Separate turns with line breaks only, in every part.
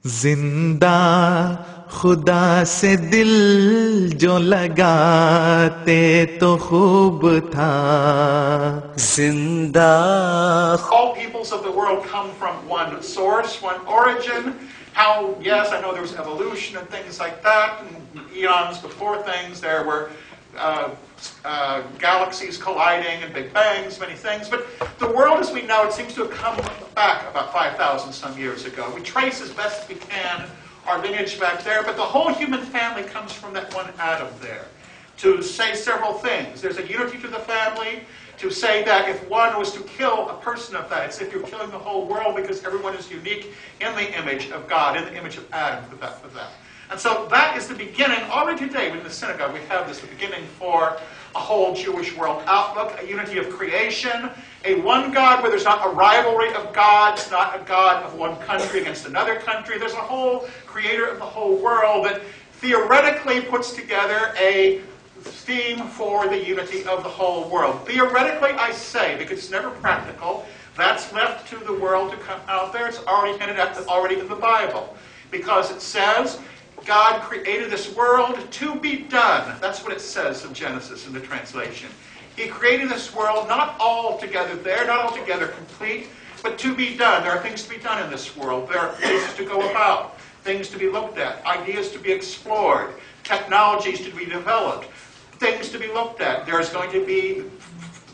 जिंदा खुदा से दिल जो लगाते तो खूब था जिंदा.
All peoples of the world come from one source, one origin. How, yes, I know there was evolution and things like that, and eons before things there were galaxies colliding and big bangs, many things. But the world as we know it seems to have come back about 5,000 some years ago. We trace as best we can our lineage back there, but the whole human family comes from that one atom there. To say several things. There's a unity to the family. To say that if one was to kill a person of that, it's if you're killing the whole world because everyone is unique in the image of God, in the image of Adam for that. And so that is the beginning. Already today in the synagogue we have this, the beginning for a whole Jewish world outlook, a unity of creation, a one God where there's not a rivalry of gods, not a God of one country against another country. There's a whole creator of the whole world that theoretically puts together a theme for the unity of the whole world. Theoretically, I say, because it's never practical, that's left to the world to come out there. It's already hinted at already in the Bible. Because it says, God created this world to be done. That's what it says in Genesis in the translation. He created this world not all together there, not altogether complete, but to be done. There are things to be done in this world. There are places to go about, things to be looked at, ideas to be explored, technologies to be developed, things to be looked at. There's going to be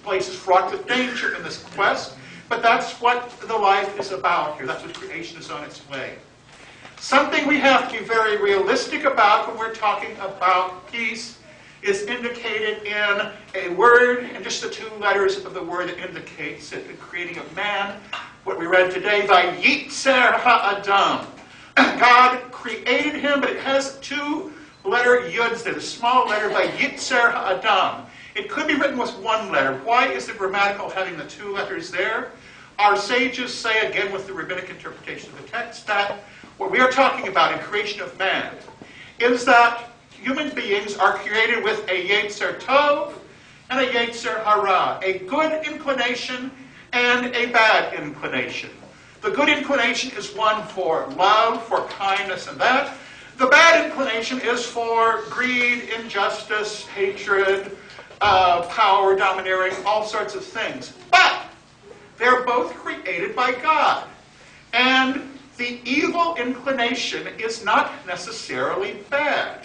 places fraught with danger in this quest, but that's what the life is about here. That's what creation is on its way. Something we have to be very realistic about when we're talking about peace is indicated in a word, and just the two letters of the word that indicates it, the creating of man. What we read today, Vayitzer ha'adam. God created him, but it has two-letter yuds there, the small letter Vayitzer ha'adam. It could be written with one letter. Why is it grammatical having the two letters there? Our sages say, again with the rabbinic interpretation of the text, that what we are talking about in creation of man is that human beings are created with a Yetzer Tov and a Yetzer Hara, a good inclination and a bad inclination. The good inclination is one for love, for kindness and that. The bad inclination is for greed, injustice, hatred, power, domineering, all sorts of things. But they're both created by God. And the evil inclination is not necessarily bad.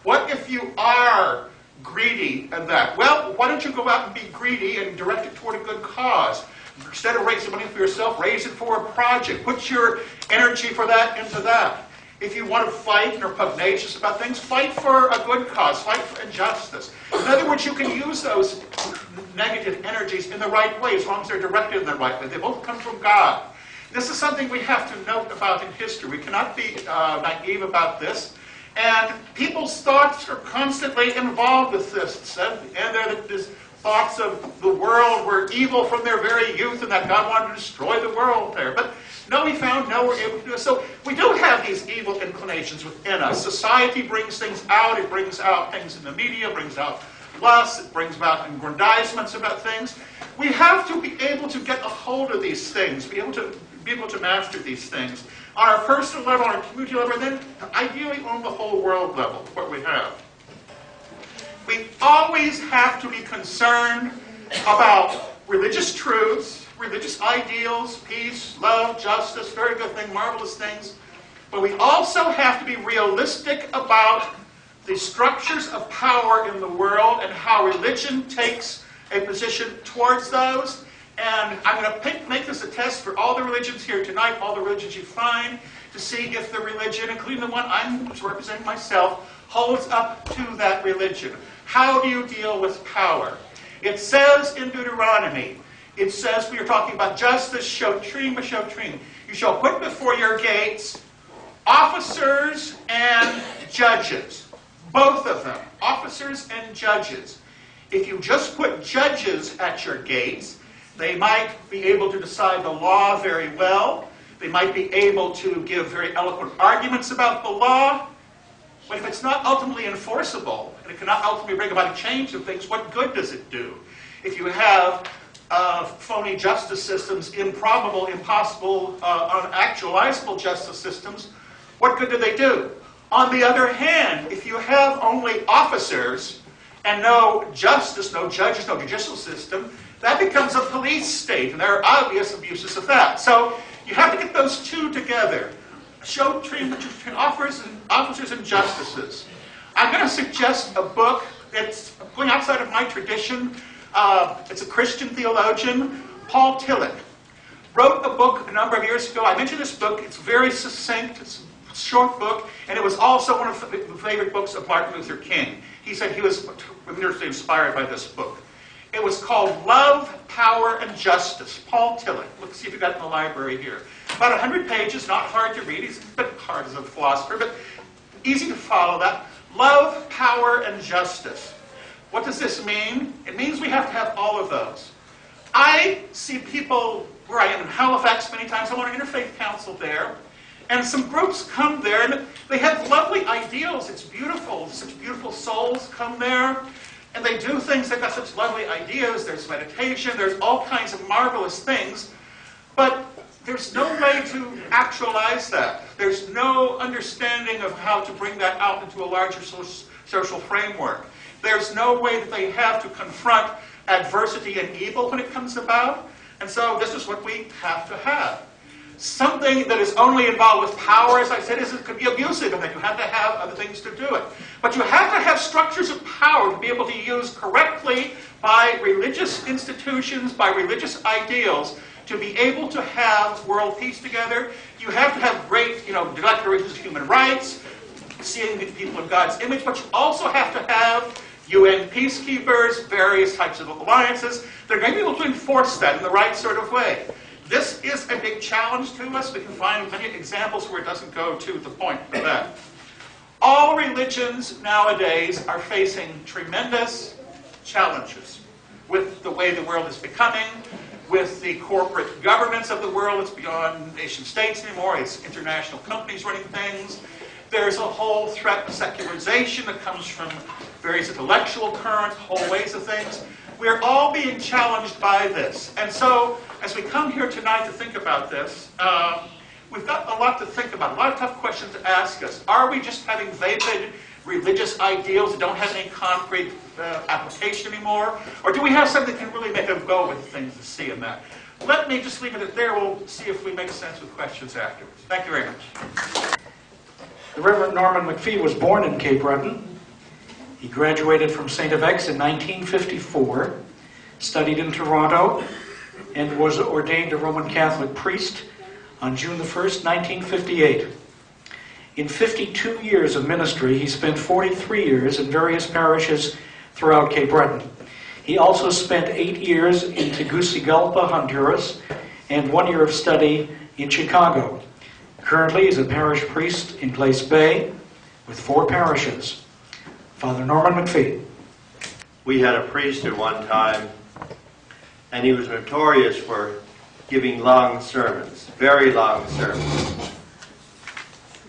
What if you are greedy and that? Well, why don't you go out and be greedy and direct it toward a good cause? Instead of raising money for yourself, raise it for a project. Put your energy for that into that. If you want to fight and are pugnacious about things, fight for a good cause. Fight for injustice. In other words, you can use those negative energies in the right way as long as they're directed in the right way. They both come from God. This is something we have to note about in history. We cannot be naive about this. And people's thoughts are constantly involved with this. And there's thoughts of the world were evil from their very youth and that God wanted to destroy the world there. But no, we found no, we're able to do it. So we do have these evil inclinations within us. Society brings things out. It brings out things in the media, brings out lust, it brings about aggrandizements about things. We have to be able to get a hold of these things, be able to master these things on our personal level, on our community level, and then ideally on the whole world level, what we have. We always have to be concerned about religious truths, religious ideals, peace, love, justice, very good thing, marvelous things. But we also have to be realistic about the structures of power in the world and how religion takes a position towards those. And I'm going to make this a test for all the religions here tonight, all the religions you find, to see if the religion, including the one I'm representing myself, holds up to that religion. How do you deal with power? It says in Deuteronomy, it says we are talking about justice, shotrim, shotrim. You shall put before your gates officers and judges. Both of them, officers and judges. If you just put judges at your gates, they might be able to decide the law very well. They might be able to give very eloquent arguments about the law. But if it's not ultimately enforceable, and it cannot ultimately bring about a change of things, what good does it do? If you have phony justice systems, improbable, impossible, unactualizable justice systems, what good do they do? On the other hand, if you have only officers and no justice, no judges, no judicial system, that becomes a police state, and there are obvious abuses of that. So you have to get those two together. Show between officers and justices. I'm going to suggest a book. It's going outside of my tradition. It's a Christian theologian, Paul Tillich, wrote a book a number of years ago. I mentioned this book. It's very succinct. It's a short book, and it was also one of the favorite books of Martin Luther King. He said he was tremendously inspired by this book. It was called Love, Power, and Justice. Paul Tillich. Let's see if you've got it in the library here. About 100 pages, not hard to read. He's a bit hard as a philosopher, but easy to follow that. Love, Power, and Justice. What does this mean? It means we have to have all of those. I see people where I am in Halifax many times. I'm on an interfaith council there. And some groups come there, and they have lovely ideals. It's beautiful. Such beautiful souls come there. And they do things. They've got such lovely ideas. There's meditation. There's all kinds of marvelous things. But there's no way to actualize that. There's no understanding of how to bring that out into a larger social framework. There's no way that they have to confront adversity and evil when it comes about. And so this is what we have to have. Something that is only involved with power, as I said, it could be abusive, and then you have to have other things to do it. But you have to have structures of power to be able to use correctly by religious institutions, by religious ideals, to be able to have world peace together. You have to have great, declarations of human rights, seeing the people in God's image, but you also have to have UN peacekeepers, various types of alliances. They're going to be able to enforce that in the right sort of way. This is a big challenge to us. We can find many examples where it doesn't go to the point of that. All religions nowadays are facing tremendous challenges with the way the world is becoming, with the corporate governance of the world. It's beyond nation states anymore. It's international companies running things. There's a whole threat of secularization that comes from various intellectual currents, whole ways of things. We're all being challenged by this. And so, as we come here tonight to think about this, we've got a lot to think about, a lot of tough questions to ask us. Are we just having vapid religious ideals that don't have any concrete application anymore? Or do we have something that can really make a go with things to see in that? Let me just leave it at there. We'll see if we make sense with questions afterwards. Thank you very much.
The Reverend Norman McPhee was born in Cape Breton. He graduated from St. FX in 1954, studied in Toronto, and was ordained a Roman Catholic priest on June the 1st, 1958. In 52 years of ministry, he spent 43 years in various parishes throughout Cape Breton. He also spent 8 years in Tegucigalpa, Honduras, and 1 year of study in Chicago. Currently, he's a parish priest in Glace Bay with 4 parishes. Father Norman McPhee.
We had a priest at one time, and he was notorious for giving long sermons, very long sermons.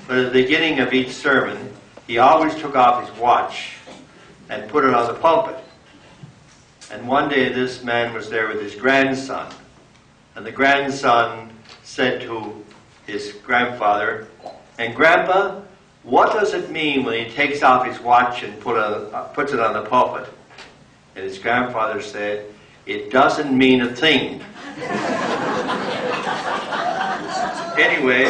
But at the beginning of each sermon, he always took off his watch and put it on the pulpit. And one day this man was there with his grandson, and the grandson said to his grandfather, "And Grandpa, what does it mean when he takes off his watch and puts it on the pulpit?" And his grandfather said, "It doesn't mean a thing." Anyway,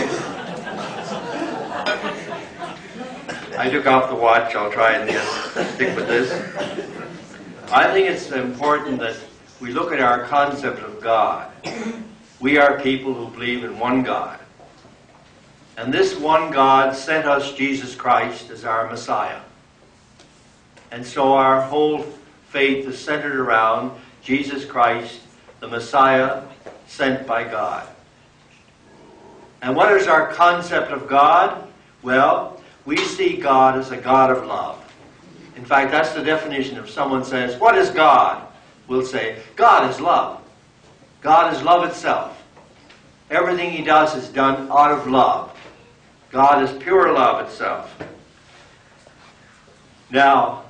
I took off the watch. I'll try and stick with this. I think it's important that we look at our concept of God. We are people who believe in one God. And this one God sent us Jesus Christ as our Messiah. And so our whole faith is centered around Jesus Christ, the Messiah sent by God. And what is our concept of God? Well, we see God as a God of love. In fact, that's the definition. If someone says, "What is God?" we'll say, God is love. God is love itself. Everything he does is done out of love. God is pure love itself. Now,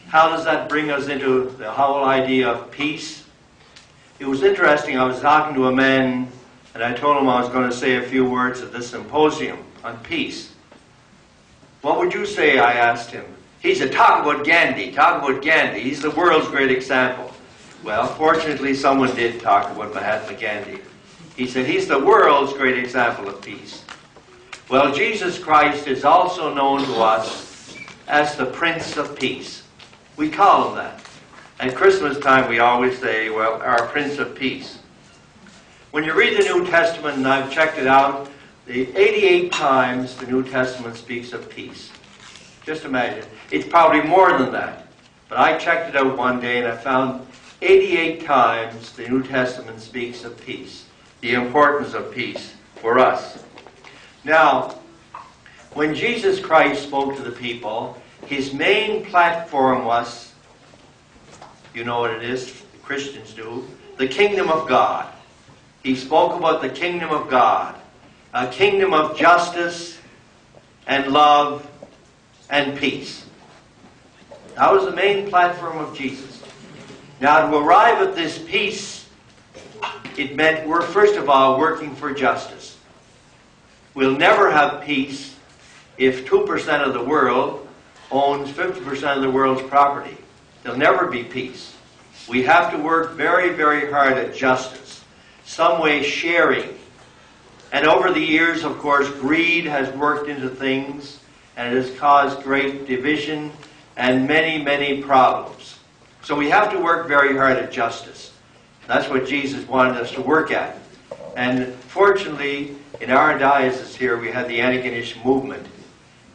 how does that bring us into the whole idea of peace? It was interesting. I was talking to a man, and I told him I was going to say a few words at this symposium on peace. What would you say, I asked him. He said, talk about Gandhi, talk about Gandhi. He's the world's great example. Well, fortunately, someone did talk about Mahatma Gandhi. He said, he's the world's great example of peace. Well, Jesus Christ is also known to us as the Prince of Peace. We call him that. At Christmas time, we always say, well, our Prince of Peace. When you read the New Testament, and I've checked it out, the 88 times the New Testament speaks of peace. Just imagine. It's probably more than that. But I checked it out one day and I found 88 times the New Testament speaks of peace. The importance of peace for us. Now, when Jesus Christ spoke to the people, his main platform was, you know what it is, the Christians do, the kingdom of God. He spoke about the kingdom of God. A kingdom of justice and love and peace. That was the main platform of Jesus. Now, to arrive at this peace, it meant we're first of all working for justice. We'll never have peace if 2% of the world owns 50% of the world's property. There'll never be peace. We have to work very, very hard at justice. Some way sharing. And over the years, of course, greed has worked into things, and it has caused great division and many, many problems. So we have to work very hard at justice. That's what Jesus wanted us to work at. And fortunately, in our diocese here, we had the Ahmadiyya movement.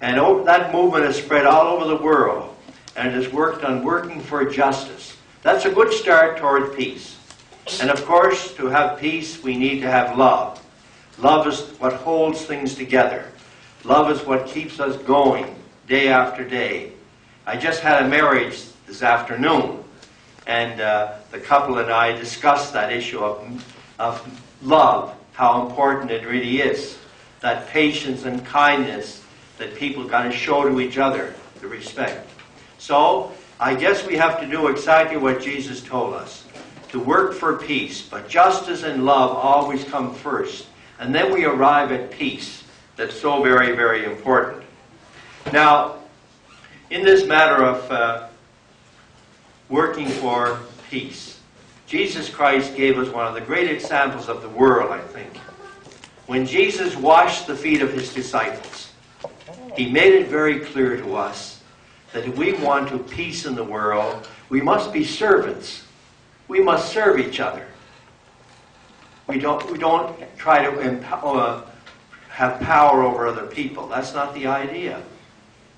And that movement has spread all over the world, and it has worked on working for justice. That's a good start toward peace. And of course, to have peace, we need to have love. Love is what holds things together. Love is what keeps us going day after day. I just had a marriage this afternoon, and the couple and I discussed that issue of love, how important it really is. That patience and kindness that people got to show to each other, the respect. So, I guess we have to do exactly what Jesus told us. To work for peace, but justice and love always come first. And then we arrive at peace. That's so very, very important. Now, in this matter of working for peace, Jesus Christ gave us one of the great examples of the world, I think. When Jesus washed the feet of his disciples, he made it very clear to us that if we want to peace in the world, we must be servants. We must serve each other. We don't try to have power over other people. That's not the idea.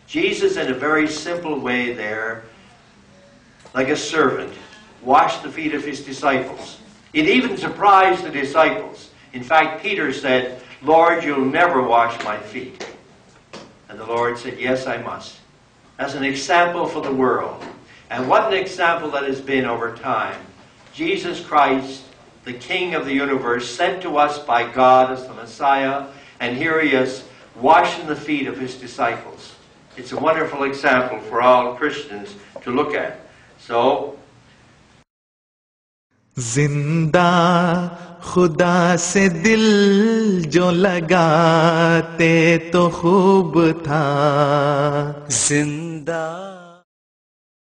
Jesus, in a very simple way there, like a servant, washed the feet of his disciples. It even surprised the disciples. In fact, Peter said, Lord, you'll never wash my feet. And the Lord said, yes, I must. As an example for the world. And what an example that has been over time. Jesus Christ, the King of the universe, sent to us by God as the Messiah, and here he is washing the feet of his disciples. It's a wonderful example for all Christians to look at. So,
जिंदा खुदा से दिल जो लगाते तो खूब था जिंदा